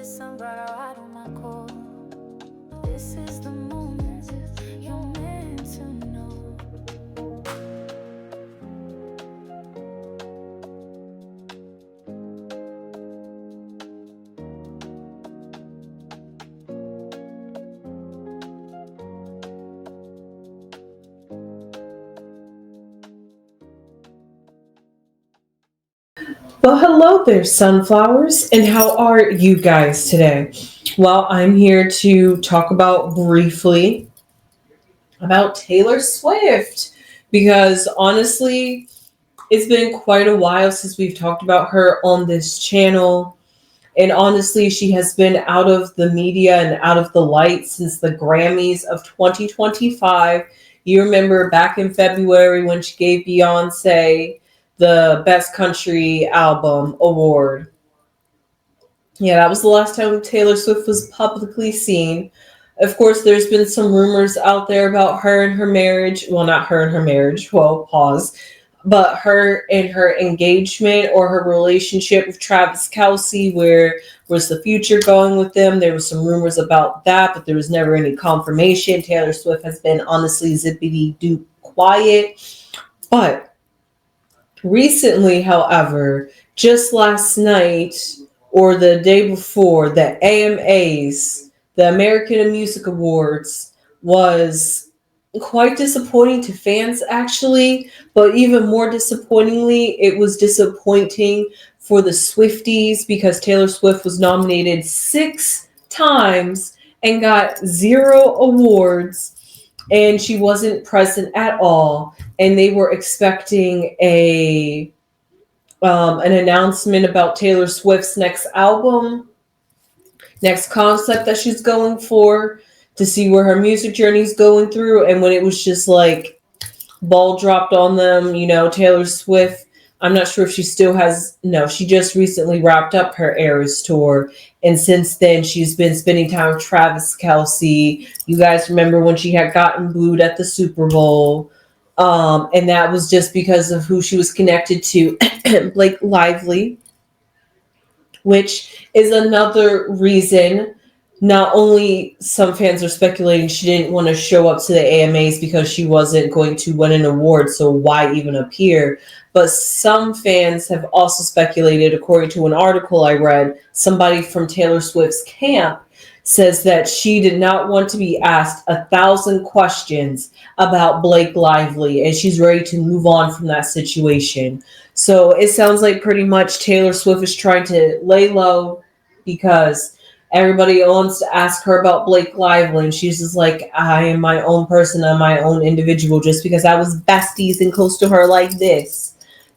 the sun brought a ride on my core. This is the moment you're meant to know. Well, hello there, sunflowers, and how are you guys today? Well, I'm here to talk about briefly about Taylor Swift because honestly, it's been quite a while since we've talked about her on this channel. And honestly, she has been out of the media and out of the light since the Grammys of 2025. You remember back in February when she gave Beyonce the Best Country Album award. Yeah, that was the last time Taylor Swift was publicly seen. Of course, there's been some rumors out there about her and her marriage. Well, not her and her marriage. Well, pause. But her and her engagement or her relationship with Travis Kelce, where was the future going with them? There was some rumors about that, but there was never any confirmation. Taylor Swift has been honestly zippity doo quiet. But recently, however, just last night or the day before, the AMAs, the American Music Awards, was quite disappointing to fans, actually. But even more disappointingly, it was disappointing for the Swifties because Taylor Swift was nominated 6 times and got 0 awards, and she wasn't present at all. And they were expecting an announcement about Taylor Swift's next album, next concept that she's going for, to see where her music journey's going through. And when it was just like ball dropped on them, Taylor Swift, I'm not sure if she still has, no, she just recently wrapped up her Eras tour. And since then, she's been spending time with Travis Kelce. You guys remember when she had gotten booed at the Super Bowl? And that was just because of who she was connected to, Blake Lively, which is another reason. Not only some fans are speculating she didn't want to show up to the AMAs because she wasn't going to win an award, so why even appear? But some fans have also speculated, according to an article I read, somebody from Taylor Swift's camp says that she did not want to be asked 1,000 questions about Blake Lively, and she's ready to move on from that situation. So it sounds like pretty much Taylor Swift is trying to lay low because everybody wants to ask her about Blake Lively, and she's just like, I am my own person, I'm my own individual. Just because I was besties and close to her like this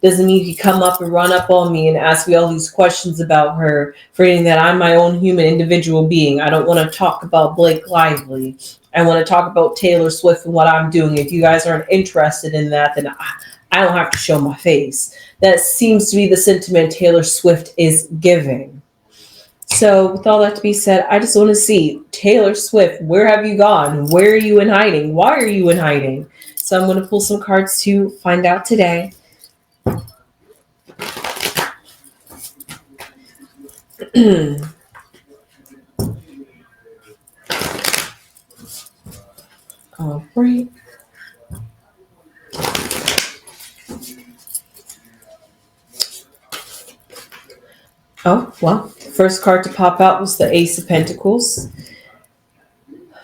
doesn't mean you can come up and run up on me and ask me all these questions about her, forgetting that I'm my own human individual being. I don't want to talk about Blake Lively. I want to talk about Taylor Swift and what I'm doing. If you guys aren't interested in that, then I don't have to show my face. That seems to be the sentiment Taylor Swift is giving. So with all that to be said, I just want to see Taylor Swift. Where have you gone? Where are you in hiding? Why are you in hiding? So I'm going to pull some cards to find out today. All right. Oh, well, first card to pop out was the Ace of Pentacles,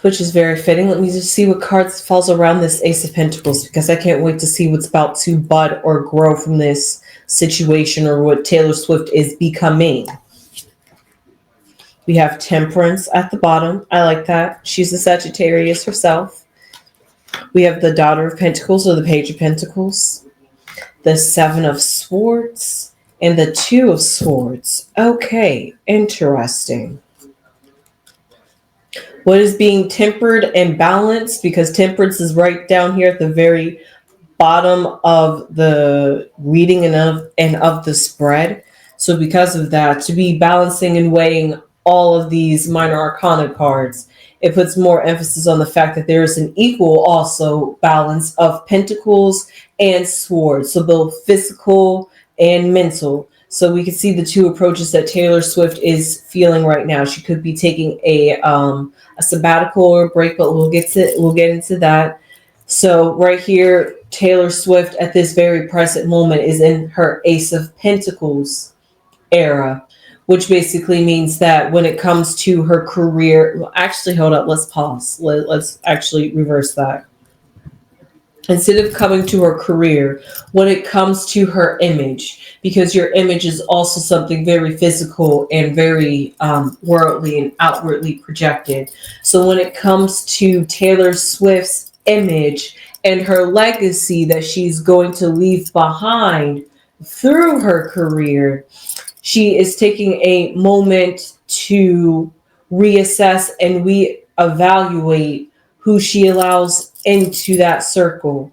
which is very fitting. Let me just see what cards falls around this Ace of Pentacles, because I can't wait to see what's about to bud or grow from this situation, or what Taylor Swift is becoming. We have Temperance at the bottom. I like that. She's a Sagittarius herself. We have the Daughter of Pentacles, or the Page of Pentacles, the Seven of Swords, and the Two of Swords. Okay, interesting. What is being tempered and balanced? Because temperance is right down here at the very bottom of the reading and of the spread. So because of that, to be balancing and weighing all of these minor arcana cards, it puts more emphasis on the fact that there is an equal also balance of pentacles and swords. So both physical and mental. So we can see the two approaches that Taylor Swift is feeling right now. She could be taking a sabbatical or a break, but we'll get into that. So right here, Taylor Swift at this very present moment is in her Ace of Pentacles era, which basically means that when it comes to her career, well, actually, hold up, let's pause. Let's actually reverse that. Instead of coming to her career, when it comes to her image, because your image is also something very physical and very worldly and outwardly projected. So when it comes to Taylor Swift's image and her legacy that she's going to leave behind through her career, she is taking a moment to reassess and reevaluate who she allows into that circle.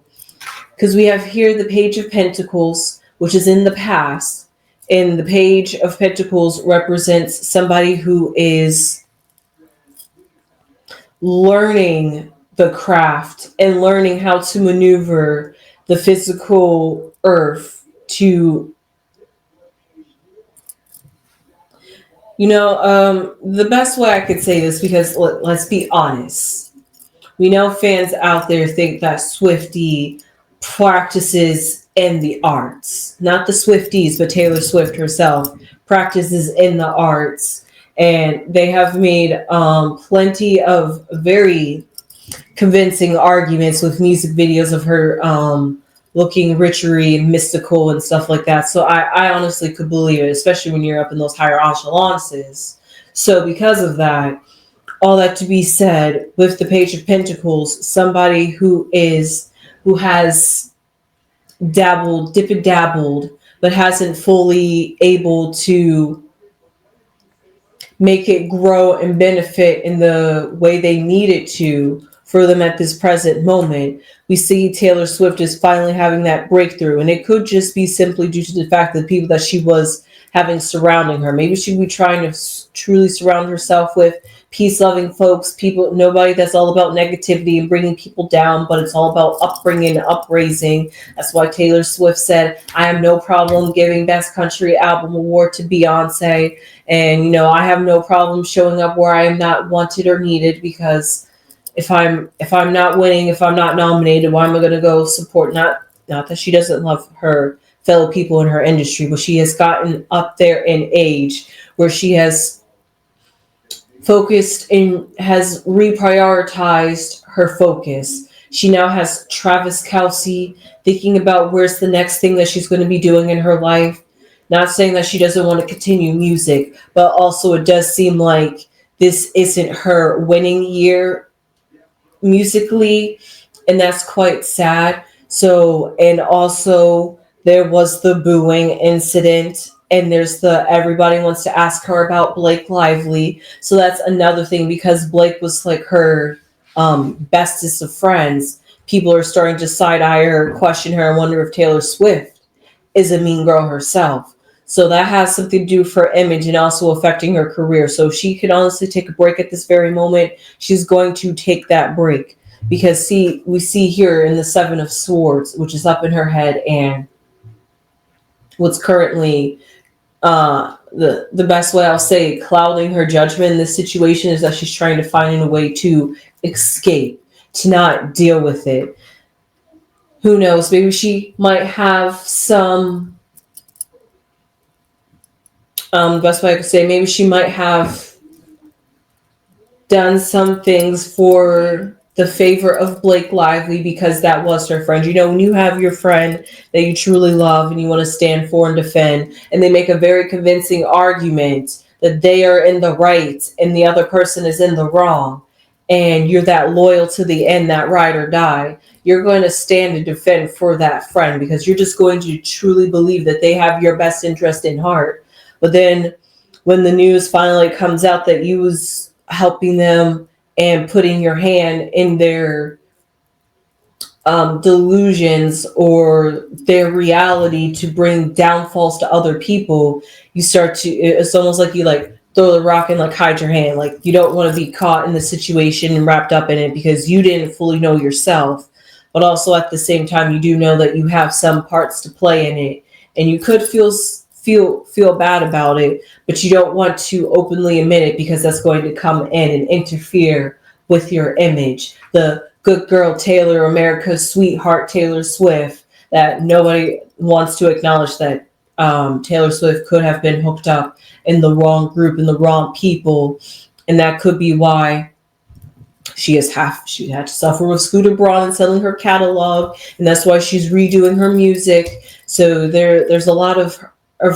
Because we have here the Page of Pentacles, which is in the past, and the Page of Pentacles represents somebody who is learning the craft and learning how to maneuver the physical earth to, the best way I could say this, because let's be honest. We know fans out there think that Swiftie practices in the arts. Not the Swifties, but Taylor Swift herself practices in the arts. And they have made plenty of very convincing arguments with music videos of her looking richery and mystical and stuff like that. So I honestly could believe it, especially when you're up in those higher echelons. So because of that, all that to be said, with the Page of Pentacles, somebody who has dipped and dabbled, but hasn't fully able to make it grow and benefit in the way they need it to for them at this present moment. We see Taylor Swift is finally having that breakthrough, and it could just be simply due to the fact that the people that she was having surrounding her. Maybe she'd be trying to truly surround herself with peace-loving folks, people, nobody that's all about negativity and bringing people down, but it's all about upbringing and upraising. That's why Taylor Swift said, I have no problem giving Best Country Album Award to Beyonce. And, I have no problem showing up where I am not wanted or needed, because if I'm not winning, if I'm not nominated, why am I going to go support? Not that she doesn't love her fellow people in her industry, but she has gotten up there in age where she has focused and has reprioritized her focus. She now has Travis Kelce thinking about where's the next thing that she's going to be doing in her life. Not saying that she doesn't want to continue music, but also it does seem like this isn't her winning year musically, and that's quite sad. So, and also there was the booing incident, and there's everybody wants to ask her about Blake Lively. So that's another thing, because Blake was like her bestest of friends. People are starting to side eye her, question her, and wonder if Taylor Swift is a mean girl herself. So that has something to do with her image and also affecting her career. So she could honestly take a break at this very moment. She's going to take that break, because we see here in the Seven of Swords, which is up in her head, and what's currently the best way I'll say clouding her judgment in this situation is that she's trying to find a way to escape, to not deal with it. Who knows? Maybe she might have some. The best way I could say, maybe she might have done some things for the favor of Blake Lively, because that was her friend. When you have your friend that you truly love and you want to stand for and defend, and they make a very convincing argument that they are in the right and the other person is in the wrong, and you're that loyal to the end, that ride or die, you're going to stand and defend for that friend, because you're just going to truly believe that they have your best interest in heart. But then when the news finally comes out that you was helping them and putting your hand in their delusions or their reality to bring downfalls to other people, it's almost like you throw the rock and hide your hand. Like, you don't want to be caught in the situation and wrapped up in it, because you didn't fully know yourself. But also at the same time, you do know that you have some parts to play in it, and you could feel feel bad about it, but you don't want to openly admit it because that's going to come in and interfere with your image. The good girl Taylor, America's sweetheart Taylor Swift, that nobody wants to acknowledge that Taylor Swift could have been hooked up in the wrong group and the wrong people, and that could be why she had to suffer with Scooter Braun and selling her catalog, and that's why she's redoing her music. So there's a lot of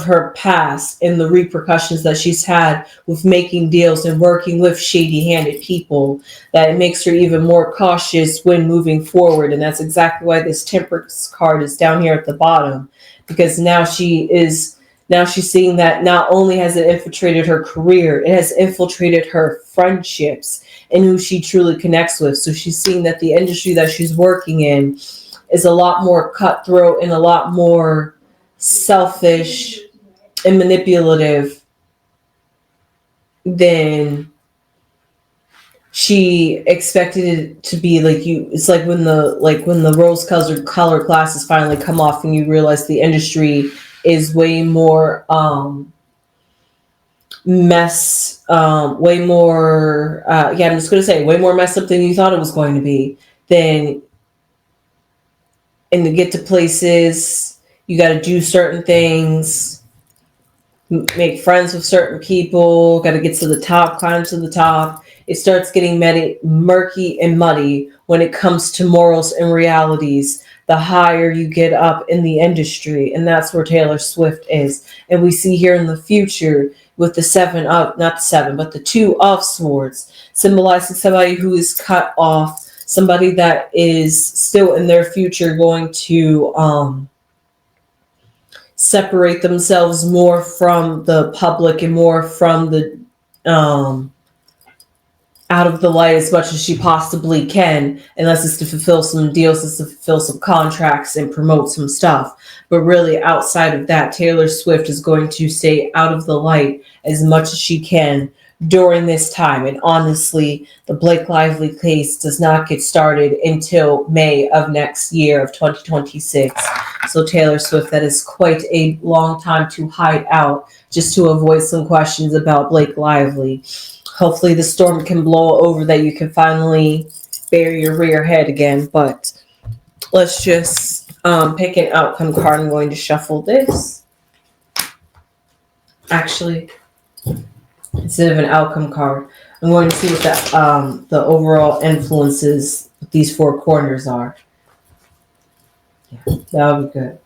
her past and the repercussions that she's had with making deals and working with shady-handed people that it makes her even more cautious when moving forward. And that's exactly why this temperance card is down here at the bottom, because now she's seeing that not only has it infiltrated her career, it has infiltrated her friendships and who she truly connects with. So she's seeing that the industry that she's working in is a lot more cutthroat and a lot more selfish and manipulative than she expected it to be. It's like when the rose color glasses finally come off and you realize the industry is way more way more I'm just gonna say way more messed up than you thought it was going to be. And to get to places, you got to do certain things, make friends with certain people, got to get to the top, climb to the top. It starts getting murky and muddy when it comes to morals and realities the higher you get up in the industry. And that's where Taylor Swift is. And we see here in the future with the two of swords, symbolizing somebody who is cut off, somebody that is still in their future going to separate themselves more from the public and more from the out of the light as much as she possibly can, unless it's to fulfill some deals, it's to fulfill some contracts and promote some stuff. But really, outside of that, Taylor Swift is going to stay out of the light as much as she can during this time. And honestly, the Blake Lively case does not get started until May of next year of 2026. So Taylor Swift, that is quite a long time to hide out just to avoid some questions about Blake Lively. Hopefully the storm can blow over that you can finally bear your rear head again. But let's just pick an outcome card. I'm going to shuffle this. Actually, instead of an outcome card, I'm going to see what the overall influences these four corners are. Yeah, that'll be good.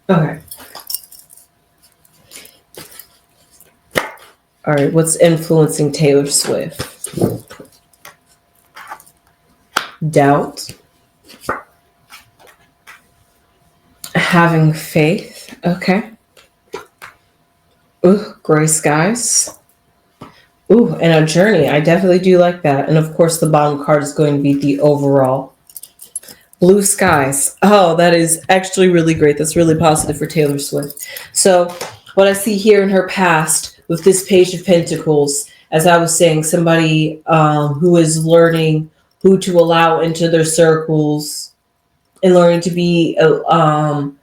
Okay. All right, what's influencing Taylor Swift? Doubt. Having faith. Okay. Ooh, gray skies. Ooh, and a journey. I definitely do like that. And of course, the bottom card is going to be the overall. Blue skies. Oh, that is actually really great. That's really positive for Taylor Swift. So what I see here in her past with this Page of Pentacles, as I was saying, somebody who is learning who to allow into their circles and learning to be a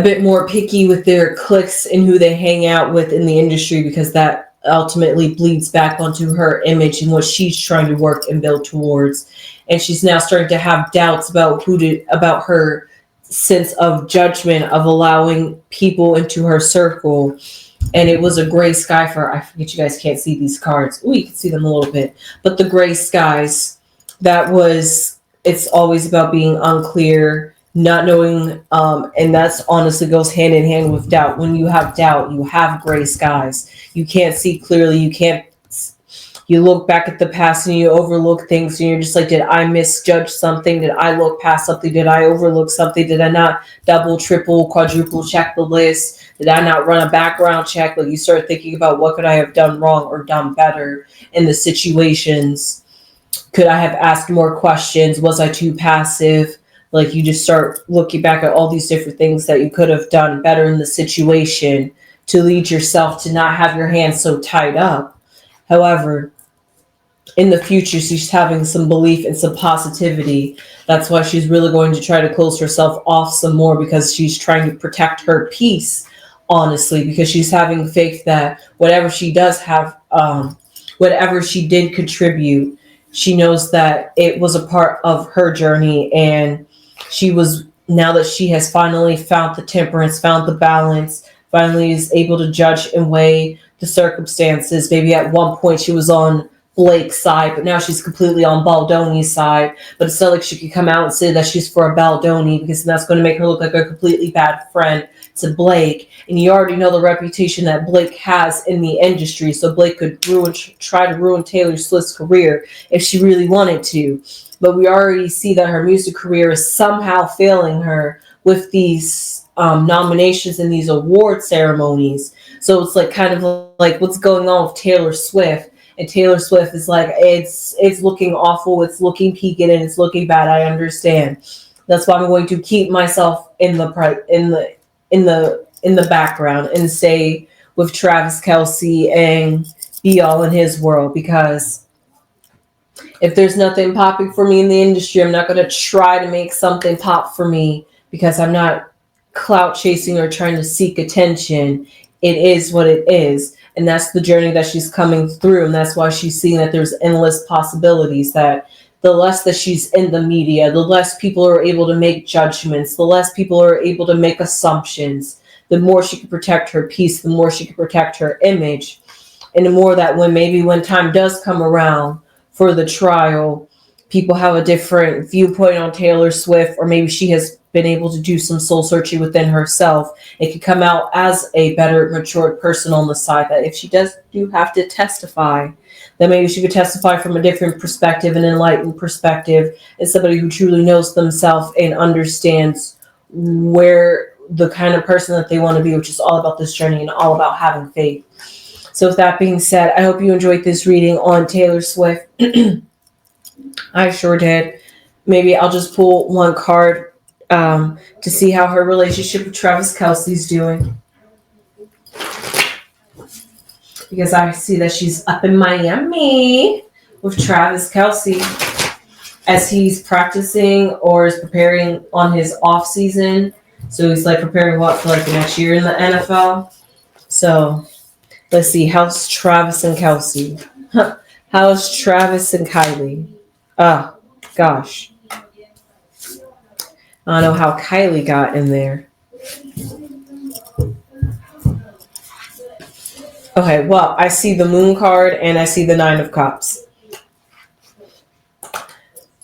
bit more picky with their cliques and who they hang out with in the industry, because that ultimately bleeds back onto her image and what she's trying to work and build towards. And she's now starting to have doubts about about her sense of judgment of allowing people into her circle. And it was a gray sky I forget, you guys can't see these cards. Ooh, you can see them a little bit. But the gray skies, it's always about being unclear, not knowing, and that's honestly goes hand in hand with doubt. When you have doubt, you have gray skies. You can't see clearly. You look back at the past and you overlook things and you're just like, did I misjudge something? Did I look past something? Did I overlook something? Did I not double, triple, quadruple check the list? Did I not run a background check? Like, you start thinking about what could I have done wrong or done better in the situations? Could I have asked more questions? Was I too passive? Like, you just start looking back at all these different things that you could have done better in the situation to lead yourself to not have your hands so tied up. However, in the future she's having some belief and some positivity. That's why she's really going to try to close herself off some more, because she's trying to protect her peace, honestly, because she's having faith that whatever she does have, whatever she did contribute, she knows that it was a part of her journey, and she was, now that she has finally found the temperance, found the balance, finally is able to judge and weigh the circumstances. Maybe at one point she was on Blake's side, but now she's completely on Baldoni's side. But it's not like she could come out and say that she's for a Baldoni, because that's going to make her look like a completely bad friend to Blake. And you already know the reputation that Blake has in the industry, so Blake could try to ruin Taylor Swift's career if she really wanted to. But we already see that her music career is somehow failing her with these nominations and these award ceremonies. So it's like kind of like what's going on with Taylor Swift. And Taylor Swift is like, it's looking awful, it's looking peaked, and it's looking bad. I understand. That's why I'm going to keep myself in the background and stay with Travis Kelce and be all in his world, because if there's nothing popping for me in the industry, I'm not going to try to make something pop for me, because I'm not clout chasing or trying to seek attention. It is what it is. And that's the journey that she's coming through. And that's why she's seeing that there's endless possibilities, that the less that she's in the media, the less people are able to make judgments, the less people are able to make assumptions, the more she can protect her peace, the more she can protect her image. And the more that when time does come around for the trial, people have a different viewpoint on Taylor Swift, or maybe she has been able to do some soul searching within herself. It could come out as a better matured person on the side, that if she do have to testify, then maybe she could testify from a different perspective, an enlightened perspective, and somebody who truly knows themselves and understands where the kind of person that they want to be, which is all about this journey and all about having faith. So with that being said, I hope you enjoyed this reading on Taylor Swift. I sure did. Maybe I'll just pull one card to see how her relationship with Travis Kelce's doing, because I see that she's up in Miami with Travis Kelce as he's practicing or is preparing on his off season. So he's like preparing for like the next year in the NFL. So let's see, how's Travis and Kelce? How's Travis and Kylie? Oh gosh. I don't know how Kylie got in there. Okay, well, I see the Moon card and I see the Nine of Cups.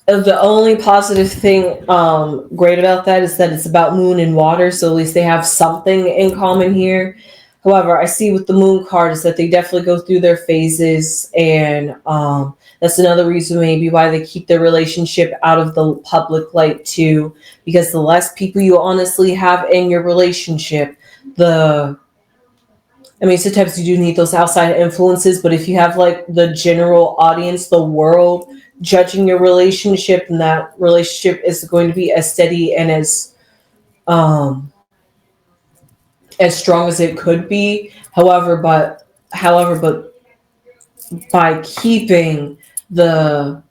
The only positive thing great about that is that it's about Moon and water, so at least they have something in common here. However, I see with the Moon card is that they definitely go through their phases, and that's another reason maybe why they keep their relationship out of the public light too, because the less people you honestly have in your relationship, sometimes you do need those outside influences, but if you have like the general audience, the world judging your relationship, and that relationship is going to be as steady and as strong as it could be. However, but by keeping your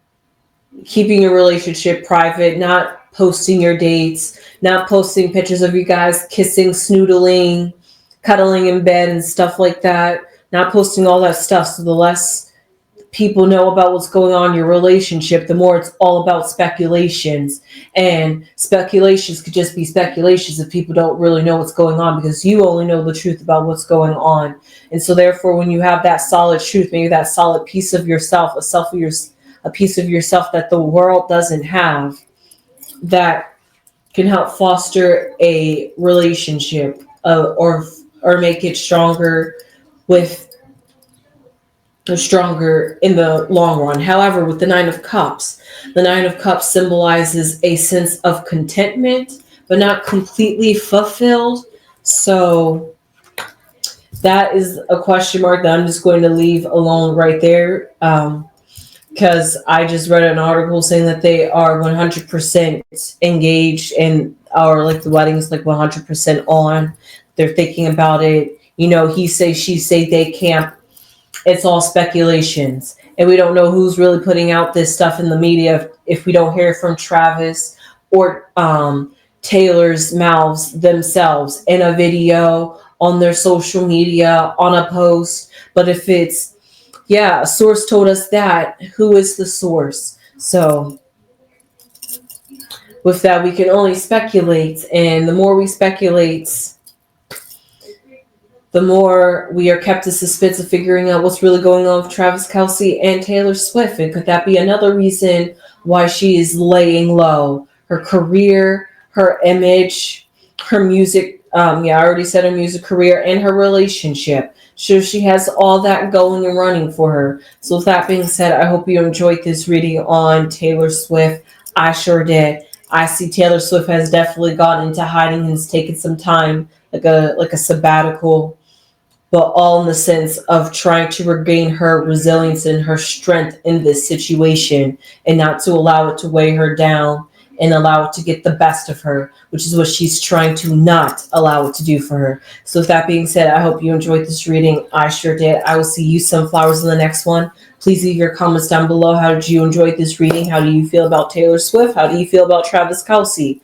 relationship private, not posting your dates, not posting pictures of you guys kissing, snoodling, cuddling in bed and stuff like that, not posting all that stuff. So the less people know about what's going on in your relationship, the more it's all about speculations. And speculations could just be speculations if people don't really know what's going on, because you only know the truth about what's going on. And so therefore, when you have that solid truth, maybe that solid piece of yourself, a piece of yourself that the world doesn't have, that can help foster a relationship or make it stronger in the long run. However, with the Nine of Cups symbolizes a sense of contentment, but not completely fulfilled. So that is a question mark that I'm just going to leave alone right there, because I just read an article saying that they are 100% engaged, and or like the wedding's like 100% on. They're thinking about it. He say, she say, they camp. It's all speculations. And we don't know who's really putting out this stuff in the media if we don't hear from Travis or Taylor's mouths themselves in a video, on their social media, on a post. But if it's, yeah, a source told us that, who is the source? So with that, we can only speculate. And the more we speculate, the more we are kept in suspense of figuring out what's really going on with Travis Kelce and Taylor Swift. And could that be another reason why she is laying low? Her career, her image, her music. I already said her music career and her relationship. So she has all that going and running for her. So with that being said, I hope you enjoyed this reading on Taylor Swift. I sure did. I see Taylor Swift has definitely gone into hiding and has taken some time, like a sabbatical, but all in the sense of trying to regain her resilience and her strength in this situation and not to allow it to weigh her down and allow it to get the best of her, which is what she's trying to not allow it to do for her. So with that being said, I hope you enjoyed this reading. I sure did. I will see you sunflowers in the next one. Please leave your comments down below. How did you enjoy this reading? How do you feel about Taylor Swift? How do you feel about Travis Kelce?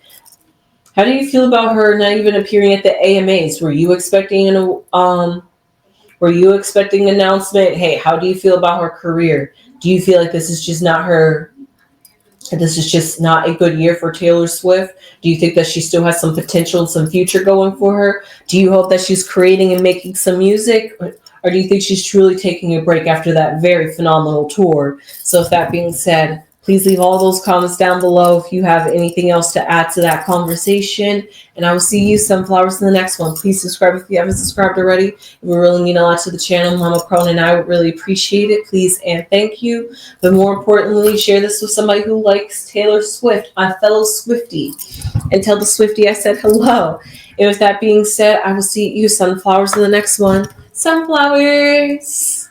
How do you feel about her not even appearing at the AMAs? Were you expecting an announcement? Hey, how do you feel about her career? Do you feel like this is just not her? This is just not a good year for Taylor Swift? Do you think that she still has some potential and some future going for her? Do you hope that she's creating and making some music? Or do you think she's truly taking a break after that very phenomenal tour? So with that being said, please leave all those comments down below if you have anything else to add to that conversation. And I will see you sunflowers in the next one. Please subscribe if you haven't subscribed already. It would really mean a lot to the channel. Mama Crone and I would really appreciate it. Please and thank you. But more importantly, share this with somebody who likes Taylor Swift, a fellow Swiftie. And tell the Swiftie I said hello. And with that being said, I will see you sunflowers in the next one. Sunflowers!